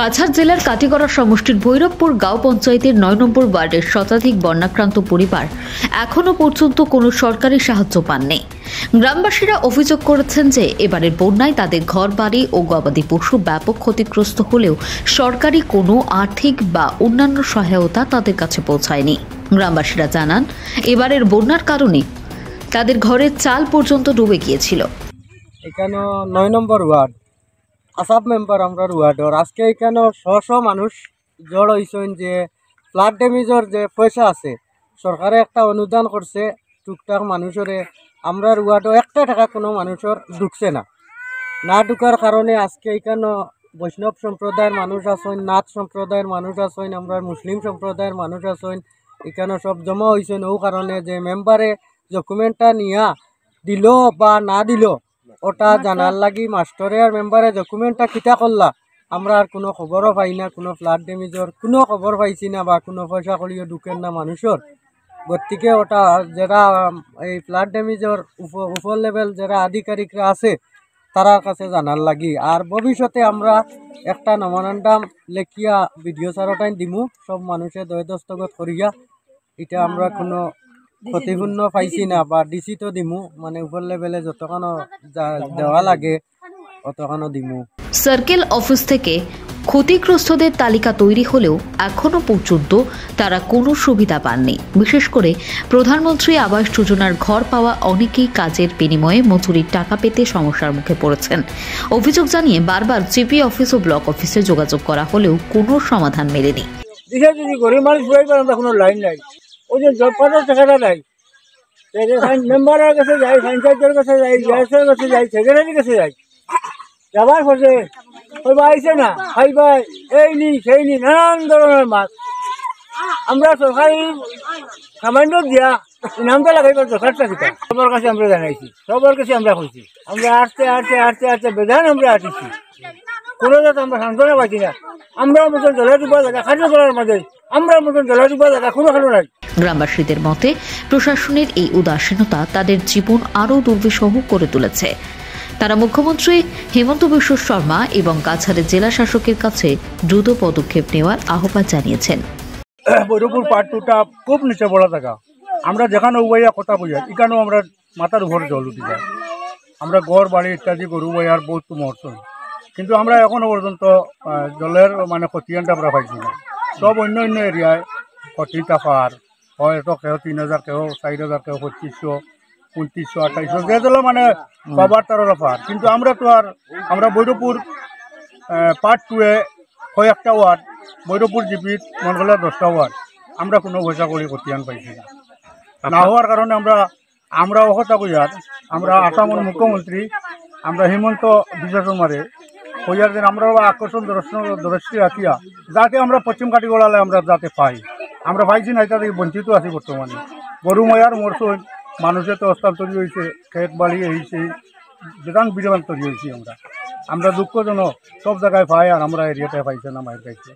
কাছাড় জেলার কাটিগড়া সমষ্টির ভৈরবপুর গাঁও পঞ্চায়েতের ৯ নম্বর ওয়ার্ডের শতাধিক বন্যাক্রান্ত পরিবার এখনও পর্যন্ত কোনো সরকারি সাহায্য পাননি। গ্রামবাসীরা অভিযোগ করেছেন যে এবারের বন্যায় তাদের ঘরবাড়ি ও গবাদি পশু ব্যাপক ক্ষতিগ্রস্ত হলেও সরকারি কোনো আর্থিক বা অন্যান্য সহায়তা তাদের কাছে পৌঁছায়নি। গ্রামবাসীরা জানান, এবারের বন্যার কারণে তাদের ঘরের চাল পর্যন্ত ডুবে গিয়েছিল। এখানে ৯ নম্বর ওয়ার্ড আসাব মেম্বার আমরা ওয়ার্ডর আজকে এখানে শশ মানুষ জড় হয়েছেন যে ফ্লাড ড্যামেজের যে পয়সা আছে সরকারে একটা অনুদান করছে টুকটাক মানুষের আমরা ওয়ার্ডও একটা টাকা কোনো মানুষের ঢুকছে না ঢুকার কারণে আজকে এখানে বৈষ্ণব সম্প্রদায়ের মানুষ আছেন, নাথ সম্প্রদায়ের মানুষ আছেন, আমরা মুসলিম সম্প্রদায়ের মানুষ আছেন, এখানে সব জমা হয়েছেন। ও কারণে যে মেম্বারে ডকুমেন্টটা নিয়া দিল বা না দিল ওটা জানার লাগি মাস্টরে আর মেম্বারে ডকুমেন্টটা কিতা করলা আমরা আর কোনো খবরও পাই না। কোনো ফ্লাড ড্যামেজের কোনো খবর পাইছি না বা কোনো পয়সা করিও ঢুকেন না মানুষের। গতিকে ওটা যারা এই ফ্লাড ড্যামেজের উপর লেভেল যারা আধিকারিকরা আছে তারার কাছে জানার লাগি। আর ভবিষ্যতে আমরা একটা নমনান্ডাম লেখিয়া ভিডিও সারটাই দিমু সব মানুষের দয় দস্তখত করিয়া। এটা আমরা কোনো ক্ষতিপূর্ণ পাইছি না বা ডিসি তো দিমু, মানে উপর লেভেলে যতখানো দেওয়া লাগে অতখানো দিমু। সার্কেল অফিস থেকে ক্ষতিগ্রস্তদের তালিকা তৈরি হলেও এখনো পর্যন্ত তারা কোনো সুবিধা পাননি। বিশেষ করে প্রধানমন্ত্রী আবাস যোজনার ঘর পাওয়া অনেকেই কাজের বিনিময়ে মজুরির টাকা পেতে সমস্যার মুখে পড়েছেন। অভিযোগ জানিয়ে বারবার জিপি অফিস ও ব্লক অফিসে যোগাযোগ করা হলেও কোনো সমাধান মেলেনি। গরিব মানুষ কোনো লাইন নাই, ওই যে জব পাওয়ার টাকাটা নাই, মেম্বারের কাছে যাই, পঞ্চায়েতের কাছে যাই, গ্যাসের কাছে যাই, সেক্রেটারির কাছে যাই, যাবার পথে ওই আইসে না ভাই ভাই এই নি সেই নি নানান ধরনের মাছ আমরা সরকারি সামান্য দিয়া ইনামটা লাগাইবার দরকারটা কিতা সবার কাছে আমরা জানাইছি, সবার কাছে আমরা কইছি। আমরা আটতে আটতে আটতে আটতে বেদান আমরা আটিছি, কোনো যাতে আমরা সান্ত্বনা পাইছি না। আমরা মতন জলে ডুবা জায়গা খাদ্য করার মাঝে আমরা মতন জলে ডুবা জায়গা কোনো খালো নাই। গ্রামবাসীদের মতে প্রশাসনের এই উদাসীনতা তাদের জীবন আরও দুর্বিষহ করে তুলেছে। তারা মুখ্যমন্ত্রী হেমন্ত বিশ্ব শর্মা এবং কাছাড়ের জেলা শাসকের কাছে দ্রুত পদক্ষেপ নেওয়ার আহ্বান জানিয়েছেন। ভৈরবপুর পার্ট 2টা খুব নিচে বড় জায়গা, আমরা যেখানে উবাইয়া কথা বলি এখানেও আমরা মাথার উপরে জল উঠে যায়। আমরা ঘর বাড়ি ইত্যাদি গরু বইয়ার বহুত মরছন, কিন্তু আমরা এখনো পর্যন্ত জলের মানে ক্ষতিয়ানটা আমরা পাইছি না। সব অন্য অন্য এরিয়ায় ক্ষতি টাকার হয়তো কেউ 3,000, কেউ 4,000, কেউ 2500, 2900, 2800 যে জল মানে পাবার তার পার। কিন্তু আমরা তো আর আমরা ভৈরবপুর পার্ট 2-এ কয়েকটা ওয়ার্ড, ভৈরবপুর জিপির মনে হলে 10টা ওয়ার্ড, আমরা কোনো পয়সা করে ক্ষতিয়ান পাইছি না হওয়ার কারণে আমরা অহতা কইয়ার আমরা আসামের মুখ্যমন্ত্রী আমরা হেমন্ত বিশ্ব শর্মারে কইয়ার দিন আমরা আকর্ষণ দৃষ্টি রাখিয়া যাতে আমরা পশ্চিম কাটিগড়ালে আমরা যাতে পাই, আমরা পাইছি না, এটা থেকে বঞ্চিত আছি বর্তমানে। গরু ময়ার মরসুন মানুষের তো হস্তান্তরী হয়েছে, খেত বাড়ি হয়েছে, বেদান বিরান্তরী হয়েছি। আমরা দুঃখজনক সব জায়গায় পাই আর আমরা এরিয়াতে পাইছে না মায়ের কাছে।